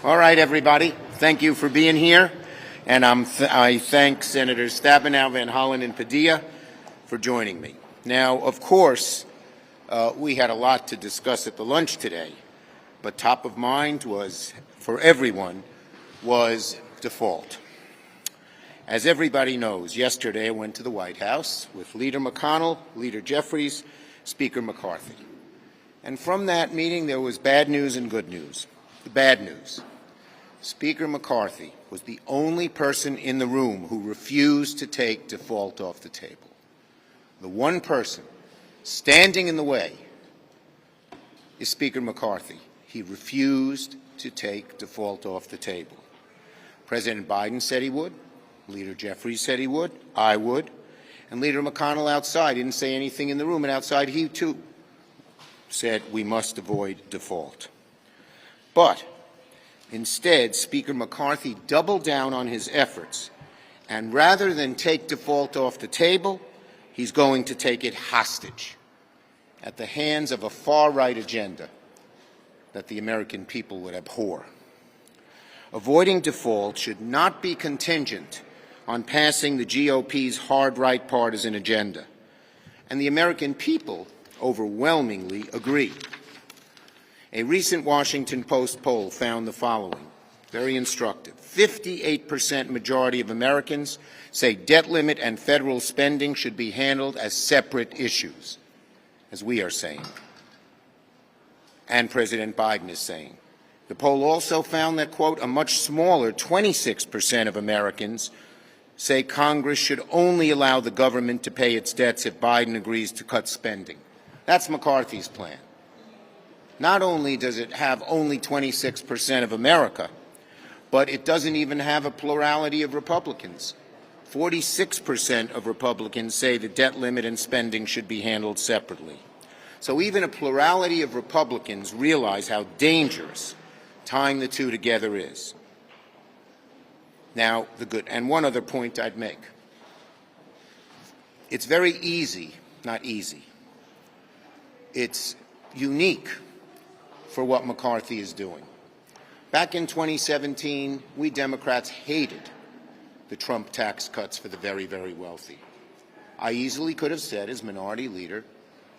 All right, everybody. Thank you for being here. And I thank Senators Stabenow, Van Hollen, and Padilla for joining me. Now, of course, we had a lot to discuss at the lunch today, but top of mind was, for everyone, was default. As everybody knows, yesterday I went to the White House with Leader McConnell, Leader Jeffries, Speaker McCarthy. And from that meeting, there was bad news and good news. The bad news: Speaker McCarthy was the only person in the room who refused to take default off the table. The one person standing in the way is Speaker McCarthy. He refused to take default off the table. President Biden said he would. Leader Jeffries said he would. I would. And Leader McConnell outside didn't say anything in the room, and outside he, too, said we must avoid default. But instead, Speaker McCarthy doubled down on his efforts, and rather than take default off the table, he's going to take it hostage at the hands of a far-right agenda that the American people would abhor. Avoiding default should not be contingent on passing the GOP's hard right partisan agenda, and the American people overwhelmingly agree. A recent Washington Post poll found the following, very instructive. 58% majority of Americans say debt limit and federal spending should be handled as separate issues, as we are saying, and President Biden is saying. The poll also found that, quote, a much smaller 26% of Americans say Congress should only allow the government to pay its debts if Biden agrees to cut spending. That's McCarthy's plan. Not only does it have only 26% of America, but it doesn't even have a plurality of Republicans. 46% of Republicans say the debt limit and spending should be handled separately. So even a plurality of Republicans realize how dangerous tying the two together is. Now, and one other point I'd make. It's very easy, not easy. It's unique for what McCarthy is doing. Back in 2017, we Democrats hated the Trump tax cuts for the very, very wealthy. I easily could have said, as minority leader,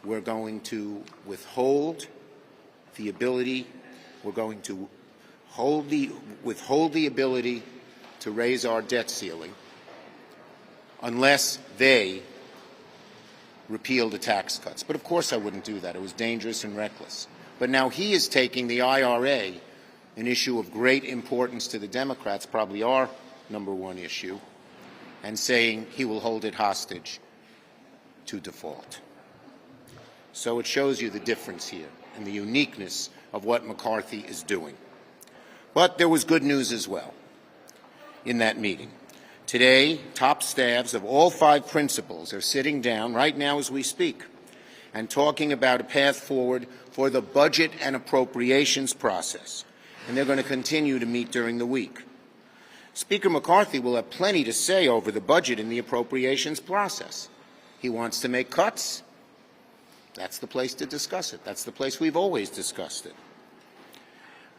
we're going to withhold the ability, withhold the ability to raise our debt ceiling unless they repeal the tax cuts. But of course I wouldn't do that. It was dangerous and reckless. But now he is taking the IRA, an issue of great importance to the Democrats, probably our number one issue, and saying he will hold it hostage to default. So it shows you the difference here and the uniqueness of what McCarthy is doing. But there was good news as well in that meeting. Today, top staffs of all 5 principals are sitting down right now as we speak and talking about a path forward for the budget and appropriations process, and they're going to continue to meet during the week. Speaker McCarthy will have plenty to say over the budget and the appropriations process. He wants to make cuts. That's the place to discuss it. That's the place we've always discussed it.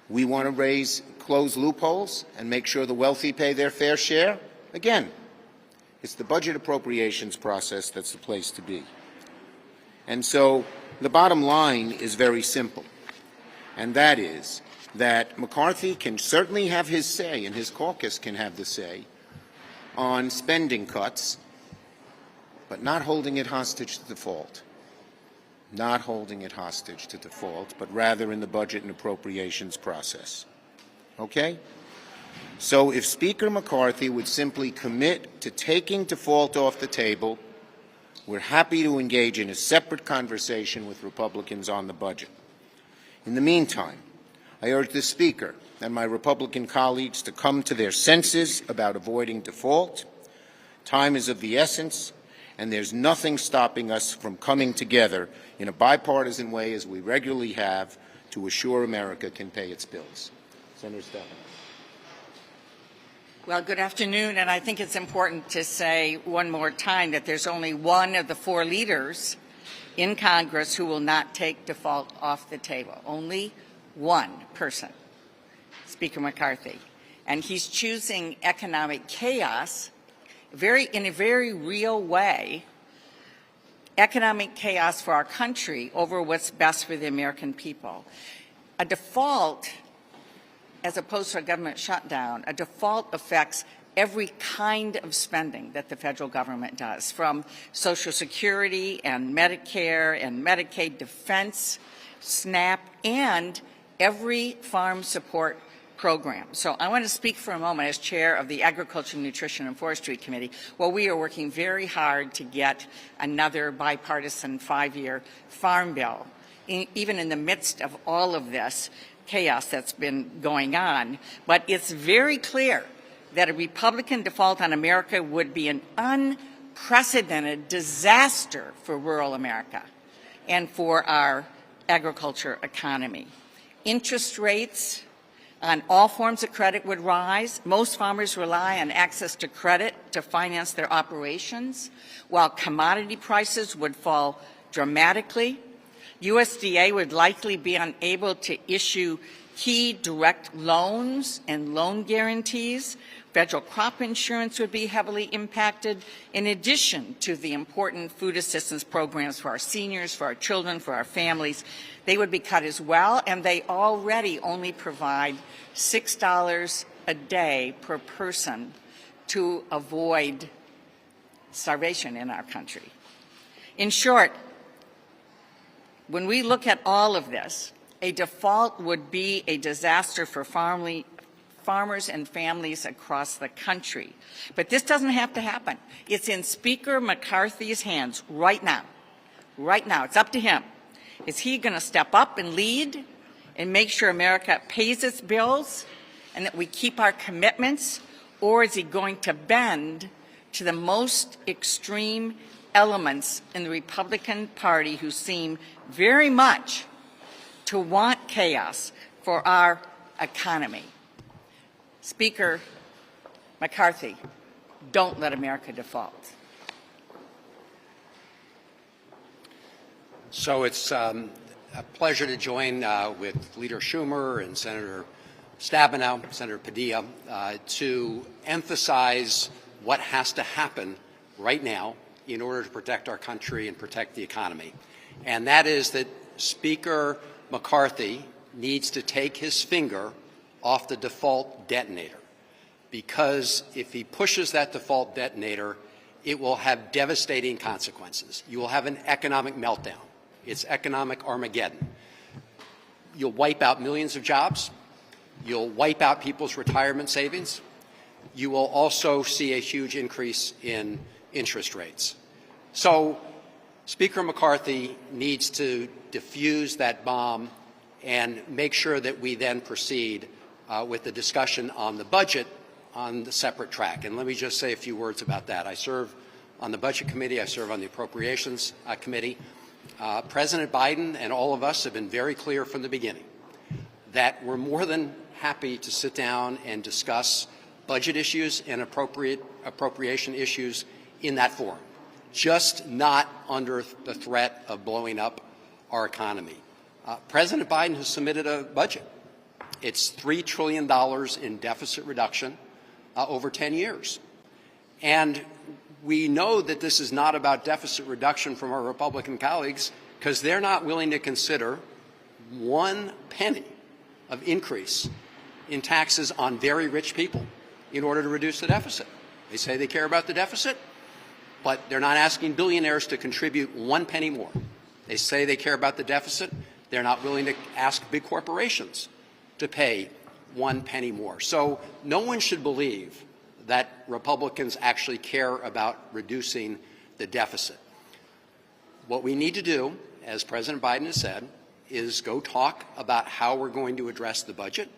We want to close loopholes and make sure the wealthy pay their fair share. Again, it's the budget appropriations process that's the place to be. And so the bottom line is very simple, and that is that McCarthy can certainly have his say, and his caucus can have the say, on spending cuts, but not holding it hostage to default. Not holding it hostage to default, but rather in the budget and appropriations process. Okay? So if Speaker McCarthy would simply commit to taking default off the table, we're happy to engage in a separate conversation with Republicans on the budget. In the meantime, I urge the Speaker and my Republican colleagues to come to their senses about avoiding default. Time is of the essence, and there's nothing stopping us from coming together in a bipartisan way, as we regularly have, to assure America can pay its bills. Senator Stabenow. Well, good afternoon, and I think it's important to say one more time that there's only one of the 4 leaders in Congress who will not take default off the table. Only one person. Speaker McCarthy. And he's choosing economic chaos in a very real way, economic chaos for our country over what's best for the American people. A default, as opposed to a government shutdown, a default affects every kind of spending that the federal government does, from Social Security and Medicare and Medicaid, defense, SNAP, and every farm support program. So I want to speak for a moment as chair of the Agriculture, Nutrition, and Forestry Committee, where we are working very hard to get another bipartisan 5-year farm bill, even in the midst of all of this chaos that's been going on. But it's very clear that a Republican default on America would be an unprecedented disaster for rural America and for our agriculture economy. Interest rates on all forms of credit would rise. Most farmers rely on access to credit to finance their operations, while commodity prices would fall dramatically. USDA would likely be unable to issue key direct loans and loan guarantees. Federal crop insurance would be heavily impacted, in addition to the important food assistance programs for our seniors, for our children, for our families. They would be cut as well, and they already only provide $6 a day per person to avoid starvation in our country. In short, when we look at all of this, a default would be a disaster for farmers and families across the country. But this doesn't have to happen. It's in Speaker McCarthy's hands right now. Right now. It's up to him. Is he going to step up and lead and make sure America pays its bills and that we keep our commitments? Or is he going to bend to the most extreme elements in the Republican Party who seem very much to want chaos for our economy? Speaker McCarthy, don't let America default. So it's a pleasure to join with Leader Schumer and Senator Stabenow, Senator Padilla, to emphasize what has to happen right now in order to protect our country and protect the economy. And that is that Speaker McCarthy needs to take his finger off the default detonator, because if he pushes that default detonator, it will have devastating consequences. You will have an economic meltdown. It's economic Armageddon. You'll wipe out millions of jobs. You'll wipe out people's retirement savings. You will also see a huge increase in interest rates. So Speaker McCarthy needs to defuse that bomb and make sure that we then proceed with the discussion on the budget on the separate track. And let me just say a few words about that. I serve on the Budget Committee. I serve on the Appropriations Committee. President Biden and all of us have been very clear from the beginning that we're more than happy to sit down and discuss budget issues and appropriation issues in that forum, just not under the threat of blowing up our economy. President Biden has submitted a budget. It's $3 trillion in deficit reduction over 10 years. And we know that this is not about deficit reduction from our Republican colleagues, because they're not willing to consider 1 penny of increase in taxes on very rich people in order to reduce the deficit. They say they care about the deficit, but they're not asking billionaires to contribute 1 penny more. They say they care about the deficit. They're not willing to ask big corporations to pay 1 penny more. So no one should believe that Republicans actually care about reducing the deficit. What we need to do, as President Biden has said, is go talk about how we're going to address the budget.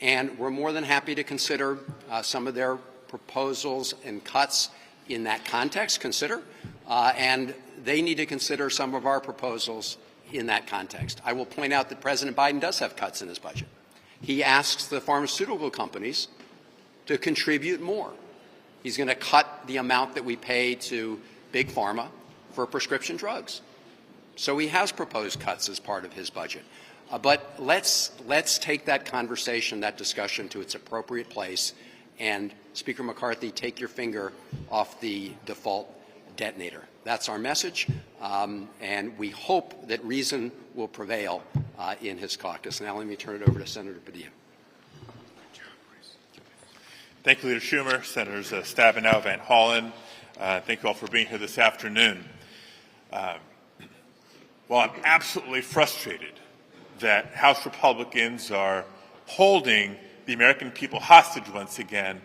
And we're more than happy to consider some of their proposals and cuts in that context, and they need to consider some of our proposals in that context. I will point out that President Biden does have cuts in his budget. He asks the pharmaceutical companies to contribute more. He's going to cut the amount that we pay to Big Pharma for prescription drugs. So he has proposed cuts as part of his budget. But let's take that conversation, that discussion, to its appropriate place. And Speaker McCarthy, take your finger off the default detonator. That's our message, and we hope that reason will prevail in his caucus. Now let me turn it over to Senator Padilla. Thank you, Leader Schumer, Senators Stabenow, Van Hollen. Thank you all for being here this afternoon. Well, I'm absolutely frustrated that House Republicans are holding the American people hostage once again.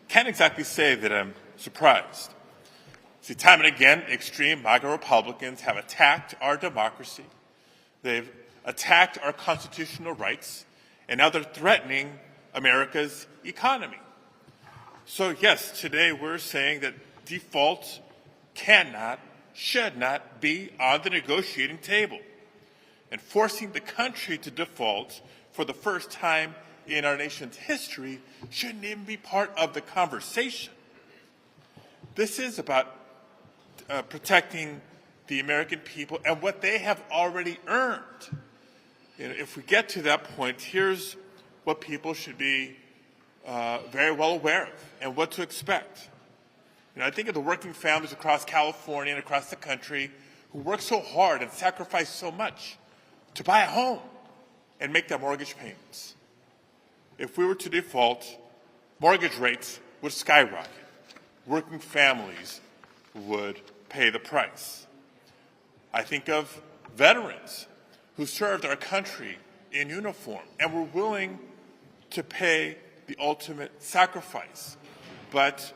Can't exactly say that I'm surprised. See, time and again, extreme MAGA Republicans have attacked our democracy. They've attacked our constitutional rights, and now they're threatening America's economy. So yes, today we're saying that default cannot, should not be on the negotiating table. And forcing the country to default for the first time in our nation's history shouldn't even be part of the conversation. This is about protecting the American people and what they have already earned. You know, if we get to that point, here's what people should be very well aware of and what to expect. You know, I think of the working families across California and across the country who work so hard and sacrifice so much to buy a home and make their mortgage payments. If we were to default, mortgage rates would skyrocket. Working families would pay the price. I think of veterans who served our country in uniform and were willing to pay the ultimate sacrifice, but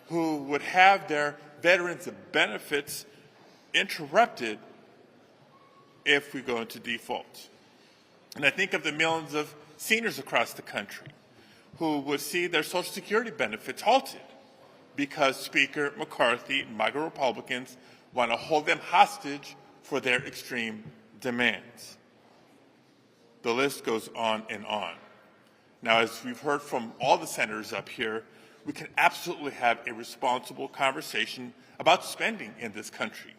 who would have their veterans' benefits interrupted if we go into default. And I think of the millions of seniors across the country who would see their Social Security benefits halted because Speaker McCarthy and MAGA Republicans want to hold them hostage for their extreme demands. The list goes on and on. Now, as we've heard from all the senators up here, we can absolutely have a responsible conversation about spending in this country.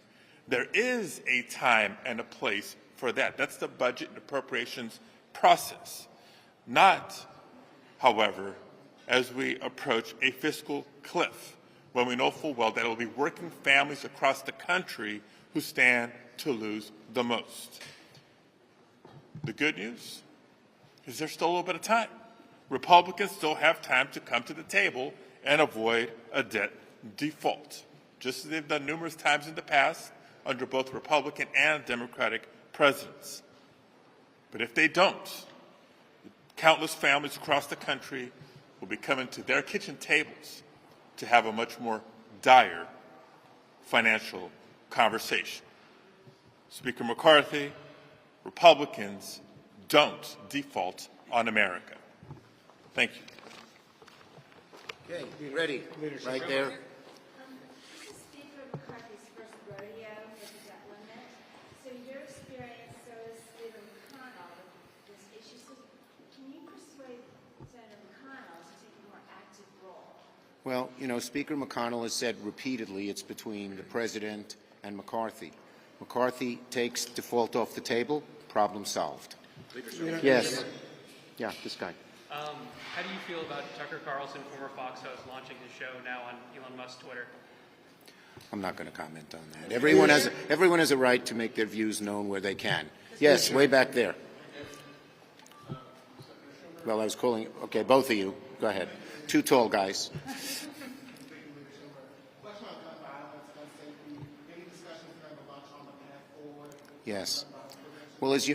There is a time and a place for that. That's the budget and appropriations process. Not, however, as we approach a fiscal cliff, when we know full well that it will be working families across the country who stand to lose the most. The good news is there's still a little bit of time. Republicans still have time to come to the table and avoid a debt default, just as they've done numerous times in the past under both Republican and Democratic presidents. But if they don't, countless families across the country will be coming to their kitchen tables to have a much more dire financial conversation. Speaker McCarthy, Republicans don't default on America. Thank you. Okay, ready, right there. This is Speaker McCarthy's first rodeo with the debt limit. So your experience, so is Leader McConnell with this issue. So can you persuade Senator McConnell to take a more active role? Well, you know, Speaker McConnell has said repeatedly it's between the president and McCarthy. McCarthy takes default off the table, problem solved. Yes. Yeah, this guy. How do you feel about Tucker Carlson, former Fox host, launching his show now on Elon Musk's Twitter? I'm not going to comment on that. Everyone has a right to make their views known where they can. Yes, way back there. Well, I was calling. Okay, both of you. Go ahead. Two tall guys. Yes. Well, as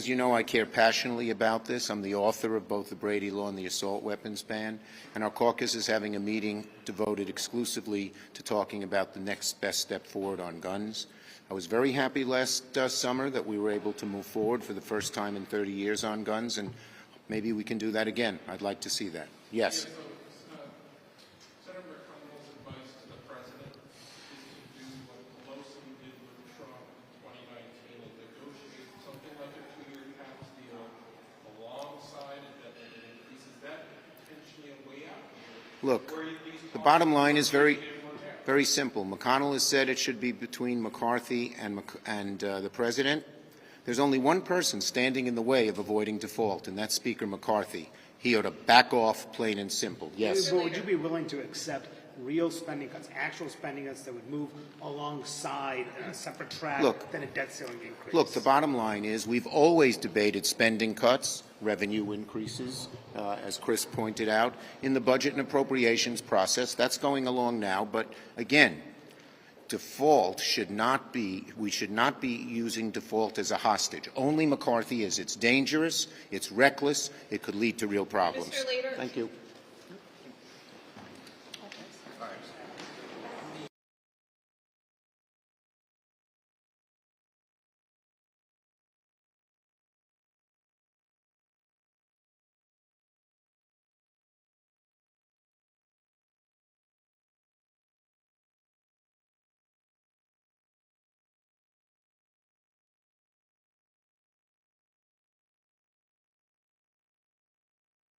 you know, I care passionately about this. I'm the author of both the Brady Law and the assault weapons ban, and our caucus is having a meeting devoted exclusively to talking about the next best step forward on guns. I was very happy last summer that we were able to move forward for the first time in 30 years on guns, and maybe we can do that again. I'd like to see that. Yes. Senator McConnell's advice to the president is to do what Pelosi did with Trump in 2019 and negotiate something like a 2-year tax deal alongside a debt limit increase. Is that potentially a way out? Look, the bottom line is very simple. McConnell has said it should be between McCarthy and the president. There's only one person standing in the way of avoiding default, and that's Speaker McCarthy. He ought to back off, plain and simple. Yes. But would you be willing to accept real spending cuts, actual spending cuts that would move alongside a separate track than a debt ceiling increase? Look, the bottom line is we've always debated spending cuts, revenue increases, as Chris pointed out, in the budget and appropriations process. That's going along now. But again, default should not be, we should not be using default as a hostage. Only McCarthy is. It's dangerous, it's reckless, it could lead to real problems. Mr. Leader, Thank you.